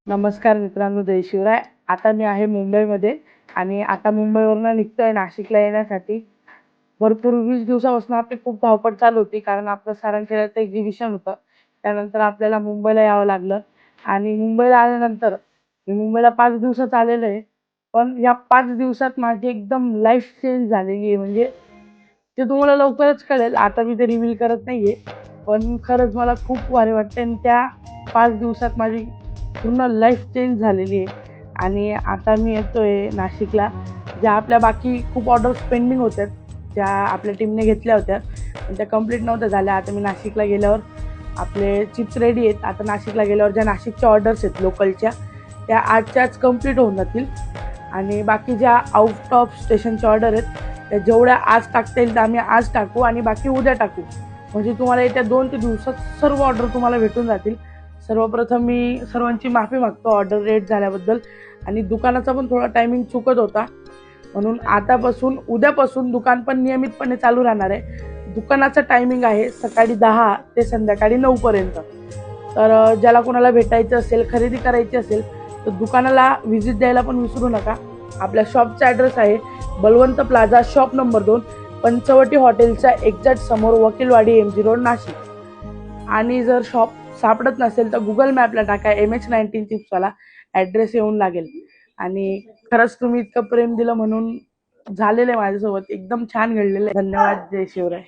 नमस्कार मित्रांनो, जय शिवराय. आता मी आहे मुंबईमध्ये आणि आता मुंबईवरून निघतोय नाशिकला येण्यासाठी. भरपूर 20 दिवसापासून आपली खूप धावपळ चालू होती, कारण आपलं सारंगखेड्याचं एक्झिबिशन होतं. त्यानंतर आपल्याला मुंबईला यावं लागलं आणि मुंबईला आल्यानंतर मी मुंबईला 5 दिवसात आलेलो आहे. पण या 5 दिवसात माझी एकदम लाईफ चेंज झालेली आहे. म्हणजे ते तुम्हाला लवकरच कळेल. आता मी ते रिव्हील करत नाहीये. पण खरंच मला खूप भारी वाटतंय आणि त्या 5 दिवसात माझी पूर्ण लाईफ चेंज झालेली आहे. आणि आता मी येतोय नाशिकला. ज्या आपल्या बाकी खूप ऑर्डर्स पेंडिंग होत्या, ज्या आपल्या टीमने घेतल्या होत्या, पण त्या कंप्लीट नव्हत्या झाल्या. आता मी नाशिकला गेल्यावर आपले चिप्स रेडी आहेत. आता नाशिकला गेल्यावर ज्या नाशिकच्या ऑर्डर्स आहेत लोकलच्या, त्या आजच्या आज कंप्लीट होऊन जातील. आणि बाकी ज्या आउट ऑफ स्टेशनच्या ऑर्डर आहेत, त्या जेवढ्या आज टाकता येईल त्या आम्ही आज टाकू आणि बाकी उद्या टाकू. म्हणजे तुम्हाला येत्या 2 ते दिवसात सर्व ऑर्डर तुम्हाला भेटून जातील. सर्वप्रथम मी सर्वांची माफी मागतो ऑर्डर लेट झाल्याबद्दल. आणि दुकानाचा पण थोडा टायमिंग चुकत होता, म्हणून आतापासून उद्यापासून दुकान पण नियमितपणे चालू राहणार आहे. दुकानाचं टायमिंग आहे सकाळी 10 ते संध्याकाळी 9 पर्यंत. तर ज्याला कोणाला भेटायचं असेल, खरेदी करायची असेल, तर दुकानाला व्हिजिट द्यायला पण विसरू नका. आपल्या शॉपचा ॲड्रेस आहे Balwant plaza, shop number 2, Panchavati हॉटेलच्या एक्झॅक्ट समोर, वकीलवाडी, MG रोड, नाशिक. आणि जर शॉप सापडत नसेल तर गुगल मॅपला टाका MH19 चिप्सवाला, ॲड्रेस येऊन लागेल. आणि खरंच तुम्ही इतकं प्रेम दिलं म्हणून झालेलं आहे माझ्यासोबत. एकदम छान घडलेलं आहे. धन्यवाद. जय शिवराय.